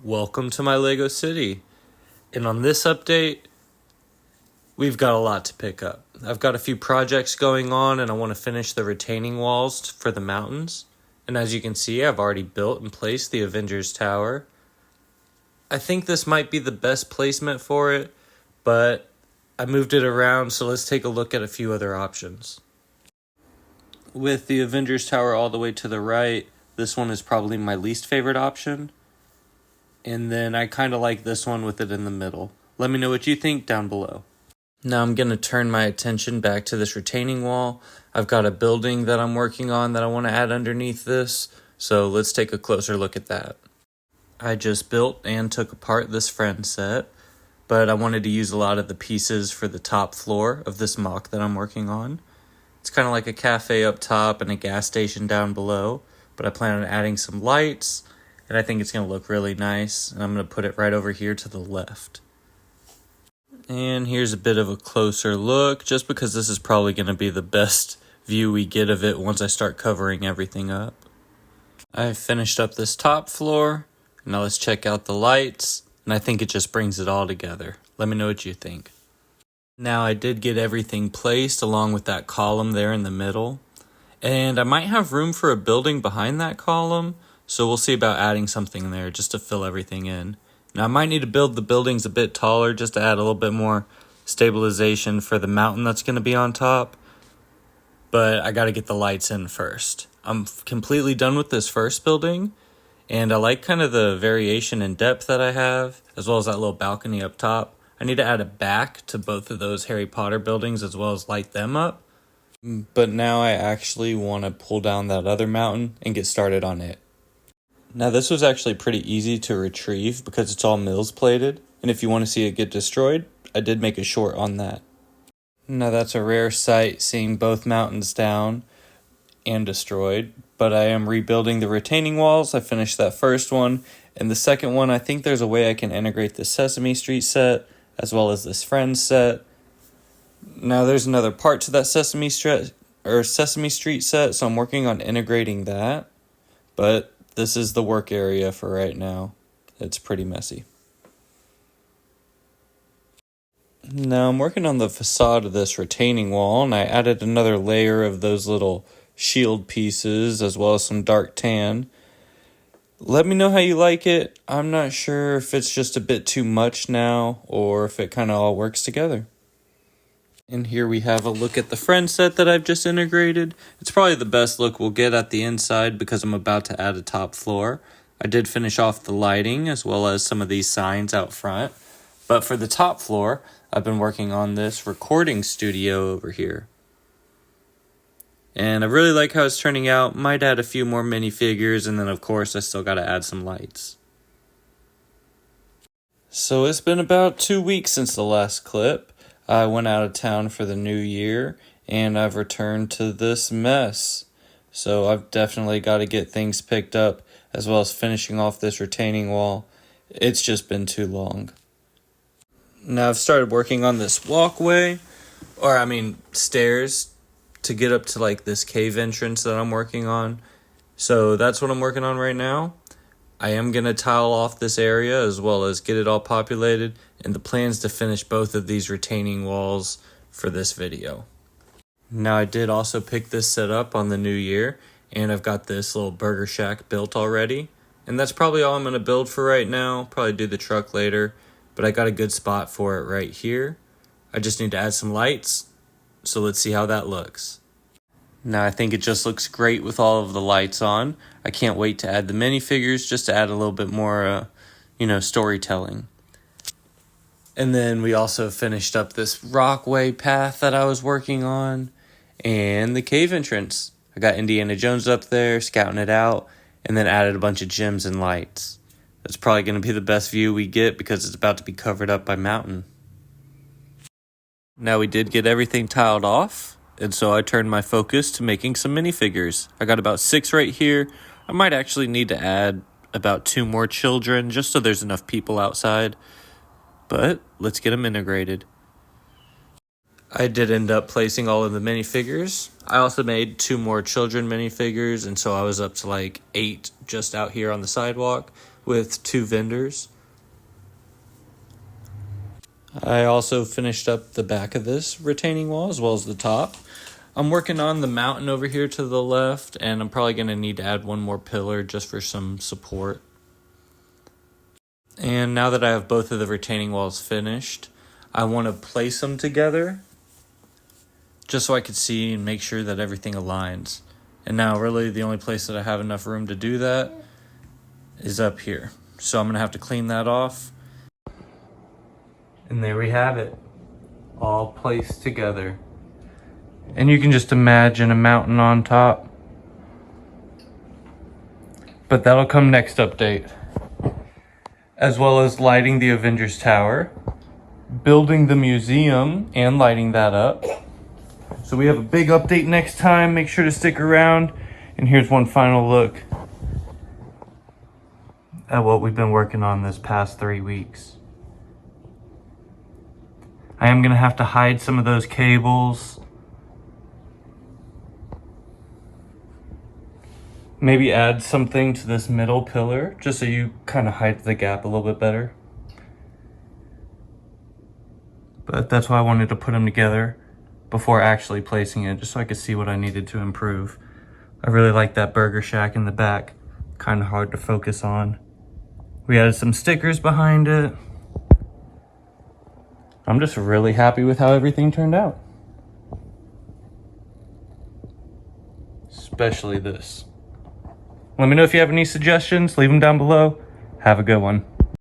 Welcome to my Lego City. And on this update, we've got a lot to pick up. I've got a few projects going on and I want to finish the retaining walls for the mountains. And as you can see, I've already built and placed the Avengers Tower. I think this might be the best placement for it, but I moved it around, so let's take a look at a few other options. With the Avengers Tower all the way to the right, this one is probably my least favorite option. And then I kind of like this one with it in the middle. Let me know what you think down below. Now I'm going to turn my attention back to this retaining wall. I've got a building that I'm working on that I want to add underneath this. So let's take a closer look at that. I just built and took apart this friend set, but I wanted to use a lot of the pieces for the top floor of this mock that I'm working on. It's kind of like a cafe up top and a gas station down below, but I plan on adding some lights. And I think it's going to look really nice. And I'm going to put it right over here to the left. And here's a bit of a closer look, just because this is probably going to be the best view we get of it once I start covering everything up. I've finished up this top floor. Now let's check out the lights. And I think it just brings it all together. Let me know what you think. Now I did get everything placed along with that column there in the middle. And I might have room for a building behind that column. So we'll see about adding something there just to fill everything in. Now I might need to build the buildings a bit taller just to add a little bit more stabilization for the mountain that's going to be on top. But I got to get the lights in first. I'm completely done with this first building. And I like kind of the variation in depth that I have, as well as that little balcony up top. I need to add a back to both of those Harry Potter buildings as well as light them up. But now I actually want to pull down that other mountain and get started on it. Now this was actually pretty easy to retrieve because it's all mills plated, and if you want to see it get destroyed, I did make a short on that. Now that's a rare sight, seeing both mountains down and destroyed, but I am rebuilding the retaining walls. I finished that first one, and the second one, I think there's a way I can integrate the Sesame Street set as well as this Friends set. Now there's another part to that Sesame Street set, so I'm working on integrating that, but this is the work area for right now. It's pretty messy. Now I'm working on the facade of this retaining wall, and I added another layer of those little shield pieces as well as some dark tan. Let me know how you like it. I'm not sure if it's just a bit too much now or if it kind of all works together. And here we have a look at the friend set that I've just integrated. It's probably the best look we'll get at the inside because I'm about to add a top floor. I did finish off the lighting as well as some of these signs out front. But for the top floor, I've been working on this recording studio over here. And I really like how it's turning out. Might add a few more minifigures, and then of course I still got to add some lights. So it's been about 2 weeks since the last clip. I went out of town for the new year, and I've returned to this mess. So I've definitely got to get things picked up, as well as finishing off this retaining wall. It's just been too long. Now I've started working on this walkway, stairs, to get up to like this cave entrance that I'm working on. So that's what I'm working on right now. I am going to tile off this area as well as get it all populated, and the plan is to finish both of these retaining walls for this video. Now I did also pick this set up on the new year, and I've got this little burger shack built already, and that's probably all I'm going to build for right now. Probably do the truck later, but I got a good spot for it right here. I just need to add some lights, so let's see how that looks. Now I think it just looks great with all of the lights on. I can't wait to add the minifigures just to add a little bit more, storytelling. And then we also finished up this Rockway path that I was working on and the cave entrance. I got Indiana Jones up there, scouting it out, and then added a bunch of gems and lights. That's probably going to be the best view we get because it's about to be covered up by mountain. Now we did get everything tiled off, and so I turned my focus to making some minifigures. I got about 6 right here. I might actually need to add about 2 more children just so there's enough people outside. But let's get them integrated. I did end up placing all of the minifigures. I also made 2 more children minifigures, and so I was up to like 8 just out here on the sidewalk. with 2 vendors. I also finished up the back of this retaining wall as well as the top. I'm working on the mountain over here to the left, and I'm probably going to need to add one more pillar just for some support. And now that I have both of the retaining walls finished, I want to place them together just so I could see and make sure that everything aligns. And now really the only place that I have enough room to do that is up here. So I'm going to have to clean that off. And there we have it, all placed together. And you can just imagine a mountain on top. But that'll come next update. As well as lighting the Avengers Tower, building the museum and lighting that up. So we have a big update next time. Make sure to stick around. And here's one final look at what we've been working on this past 3 weeks. I am gonna have to hide some of those cables. Maybe add something to this middle pillar, just so you kind of hide the gap a little bit better. But that's why I wanted to put them together before actually placing it, just so I could see what I needed to improve. I really like that burger shack in the back, kind of hard to focus on. We added some stickers behind it. I'm just really happy with how everything turned out. Especially this. Let me know if you have any suggestions, leave them down below. Have a good one.